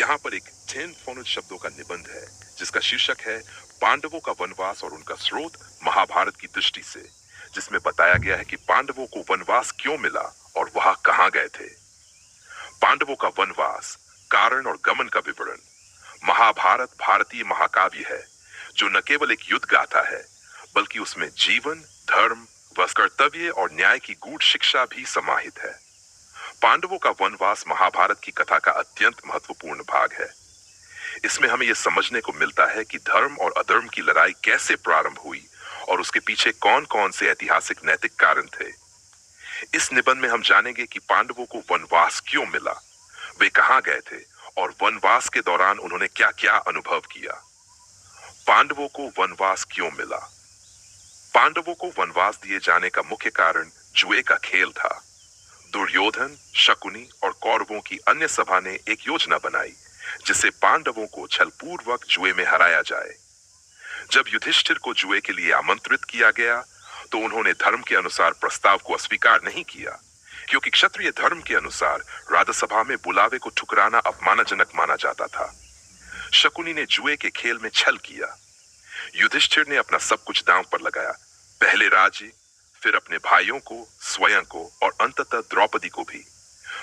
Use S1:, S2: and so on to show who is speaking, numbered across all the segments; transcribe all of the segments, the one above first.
S1: यहाँ पर एक 10 फोनेट शब्दों का निबंध है जिसका शीर्षक है पांडवों का वनवास और उनका स्रोत महाभारत की दृष्टि से, जिसमें बताया गया है कि पांडवों को वनवास क्यों मिला और वहां कहां गए थे। पांडवों का वनवास, कारण और गमन का विवरण। महाभारत भारतीय महाकाव्य है जो न केवल एक युद्ध गाथा है बल्कि उसमें जीवन, धर्म, कर्तव्य और न्याय की गूढ़ शिक्षा भी समाहित है। पांडवों का वनवास महाभारत की कथा का अत्यंत महत्वपूर्ण भाग है। इसमें हमें यह समझने को मिलता है कि धर्म और अधर्म की लड़ाई कैसे प्रारंभ हुई और उसके पीछे कौन कौन से ऐतिहासिक नैतिक कारण थे। इस निबंध में हम जानेंगे कि पांडवों को वनवास क्यों मिला, वे कहां गए थे और वनवास के दौरान उन्होंने क्या क्या अनुभव किया। पांडवों को वनवास क्यों मिला? पांडवों को वनवास दिए जाने का मुख्य कारण जुए का खेल था। दुर्योधन, शकुनी और कौरवों की अन्य सभा ने एक योजना बनाई जिससे पांडवों को छलपूर्वक जुए में हराया जाए। जब युधिष्ठिर को जुए के लिए आमंत्रित किया गया तो उन्होंने धर्म के अनुसार प्रस्ताव को अस्वीकार नहीं किया, क्योंकि क्षत्रिय धर्म के अनुसार राजसभा में बुलावे को ठुकराना अपमानजनक माना जाता था। शकुनी ने जुए के खेल में छल किया। युधिष्ठिर ने अपना सब कुछ दांव पर लगाया, पहले राज्य, फिर अपने भाइयों को, स्वयं को और अंततः द्रौपदी को भी।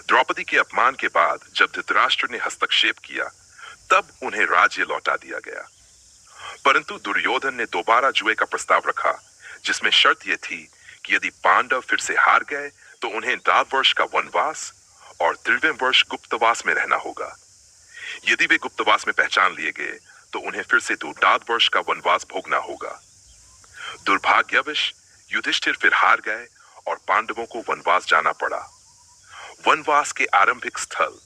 S1: द्रौपदी के अपमान के बाद जब धृतराष्ट्र ने हस्तक्षेप किया तब उन्हें राज्य लौटा दिया गया। परंतु दुर्योधन ने दोबारा जुए का प्रस्ताव रखा जिसमें शर्त यह थी कि यदि पांडव फिर से हार गए तो उन्हें 10 वर्ष का वनवास और 3वें वर्ष गुप्तवास में रहना होगा। यदि वे गुप्तवास में पहचान लिए गए तो उन्हें फिर से 10 वर्ष का वनवास भोगना होगा। दुर्भाग्यवश युधिष्ठिर फिर हार गए और पांडवों को वनवास जाना पड़ा। वनवास के आरंभिक स्थल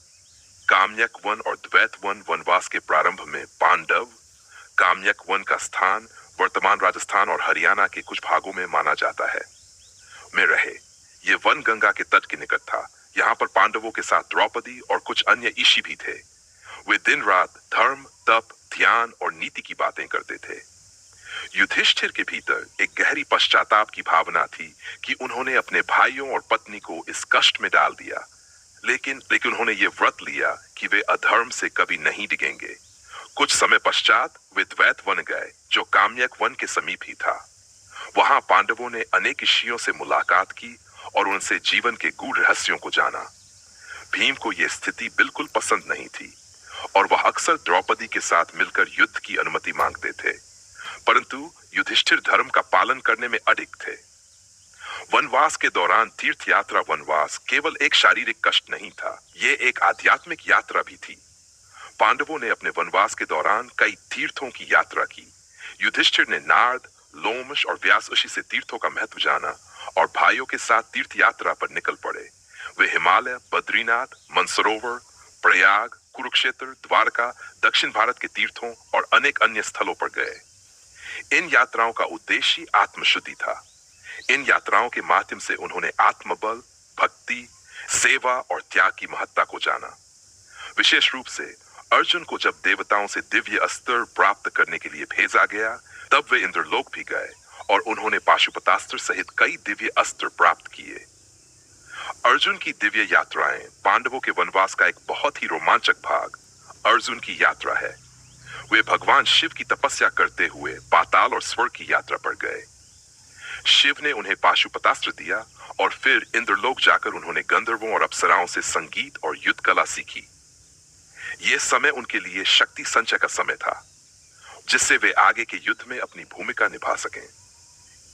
S1: काम्यक वन और द्वैत वन वनवास के प्रारंभ में पांडव काम्यक वन का स्थान वर्तमान राजस्थान और हरियाणा के कुछ भागों में माना जाता है में रहे। ये वन गंगा के तट के निकट था। यहाँ पर पांडवों के साथ द्रौपदी और कुछ अन्य ईशी भी थे। वे दिन रात धर्म, तप, ध्यान और नीति की बातें करते थे। युधिष्ठिर के भीतर एक गहरी पश्चाताप की भावना थी कि उन्होंने अपने भाइयों और पत्नी को इस कष्ट में डाल दिया, लेकिन उन्होंने ये व्रत लिया कि वे अधर्म से कभी नहीं डिगेंगे। कुछ समय पश्चात वे द्वैत वन गए जो काम्यक वन के समीप ही था। वहां पांडवों ने अनेक ऋषियों से मुलाकात की और उनसे जीवन के गूढ़ रहस्यों को जाना। भीम को यह स्थिति बिल्कुल पसंद नहीं थी और वह अक्सर द्रौपदी के साथ मिलकर युद्ध की अनुमति मांगते थे, परंतु युधिष्ठिर धर्म का पालन करने में अडिग थे। वनवास के दौरान तीर्थ यात्रा वनवास केवल एक शारीरिक कष्ट नहीं था, ये एक आध्यात्मिक यात्रा भी थी। पांडवों ने अपने वनवास के दौरान कई तीर्थों की यात्रा की। युधिष्ठिर ने नारद, लोमश और व्यास ऋषि से तीर्थों का महत्व जाना और भाइयों के साथ तीर्थ यात्रा पर निकल पड़े। वे हिमालय, बद्रीनाथ, मनसरोवर, प्रयाग, कुरुक्षेत्र, द्वारका, दक्षिण भारत के तीर्थों और अनेक अन्य स्थलों पर गए। इन यात्राओं का उद्देश्य आत्मशुद्धि था। इन यात्राओं के माध्यम से उन्होंने आत्मबल, भक्ति, सेवा और त्याग की महत्ता को जाना। विशेष रूप से अर्जुन को जब देवताओं से दिव्य अस्त्र प्राप्त करने के लिए भेजा गया तब वे इंद्रलोक भी गए और उन्होंने पाशुपतास्त्र सहित कई दिव्य अस्त्र प्राप्त किए। अर्जुन की दिव्य यात्राएं पांडवों के वनवास का एक बहुत ही रोमांचक भाग अर्जुन की यात्रा है। वे भगवान शिव की तपस्या करते हुए पाताल और स्वर्ग की यात्रा पर गए। शिव ने उन्हें पाशुपतास्त्र दिया और फिर इंद्रलोक जाकर उन्होंने गंधर्वों और अप्सराओं से संगीत और युद्ध कला सीखी। यह समय उनके लिए शक्ति संचय का समय था जिससे वे आगे के युद्ध में अपनी भूमिका निभा सकें।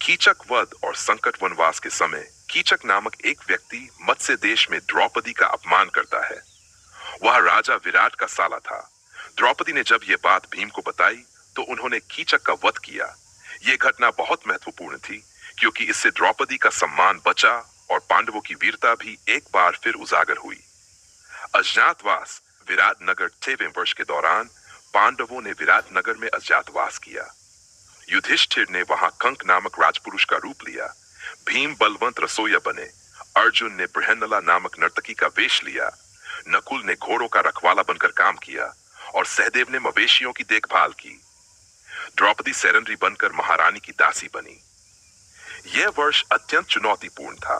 S1: कीचक वध और संकट वनवास के समय कीचक नामक एक व्यक्ति मत्स्य देश में द्रौपदी का अपमान करता है। वह राजा विराट का साला था। द्रौपदी ने जब यह बात भीम को बताई तो उन्होंने कीचक का वध किया। यह घटना बहुत महत्वपूर्ण थी क्योंकि इससे द्रौपदी का सम्मान बचा और पांडवों की वीरता भी एक बार फिर उजागर हुई। अज्ञातवास विराट नगर 6वें वर्ष के दौरान पांडवों ने विराट नगर में अज्ञातवास किया। युधिष्ठिर ने वहां कंक नामक राजपुरुष का रूप लिया। भीम बलवंत रसोइया बने। अर्जुन ने बृहन्नला नामक नर्तकी का वेश लिया। नकुल ने घोड़ों का रखवाला बनकर काम किया और सहदेव ने मवेशियों की देखभाल की। द्रौपदी सैरंद्री बनकर महारानी की दासी बनी। यह वर्ष अत्यंत चुनौतीपूर्ण था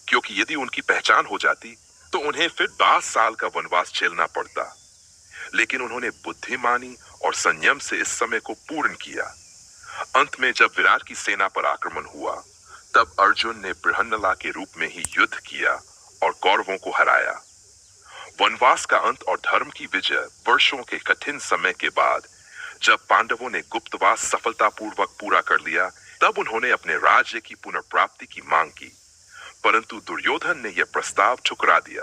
S1: क्योंकि यदि उनकी पहचान हो जाती तो उन्हें फिर 10 साल का वनवास झेलना पड़ता। लेकिन उन्होंने बुद्धिमानी और संयम से इस समय को पूर्ण किया। अंत में जब विराट की सेना पर आक्रमण हुआ, तब अर्जुन ने बृहन्नला के रूप में ही युद्ध किया और कौरवों को हराया। वनवास का अंत और धर्म की विजय वर्षों के कठिन समय के बाद जब पांडवों ने गुप्तवास सफलतापूर्वक पूरा कर लिया, तब उन्होंने अपने राज्य की पुनर्प्राप्ति की मांग की, परंतु दुर्योधन ने यह प्रस्ताव ठुकरा दिया।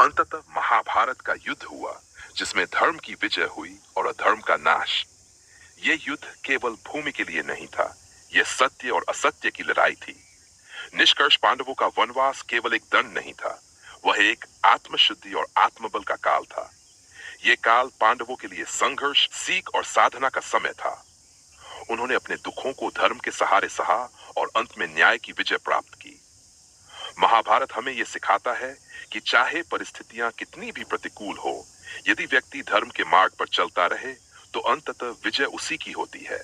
S1: अंततः महाभारत का युद्ध हुआ, जिसमें धर्म की विजय हुई और अधर्म का नाश। यह युद्ध केवल भूमि के लिए नहीं था, यह सत्य और असत्य की लड़ाई थी। निष्कर्ष, पांडवों का वनवास केवल एक दंड नहीं था, वह एक आत्मशुद्धि और आत्मबल का काल था। यह काल पांडवों के लिए संघर्ष, सीख और साधना का समय था। उन्होंने अपने दुखों को धर्म के सहारे सहा और अंत में न्याय की विजय प्राप्त की। महाभारत हमें यह सिखाता है कि चाहे परिस्थितियां कितनी भी प्रतिकूल हो, यदि व्यक्ति धर्म के मार्ग पर चलता रहे तो अंततः विजय उसी की होती है।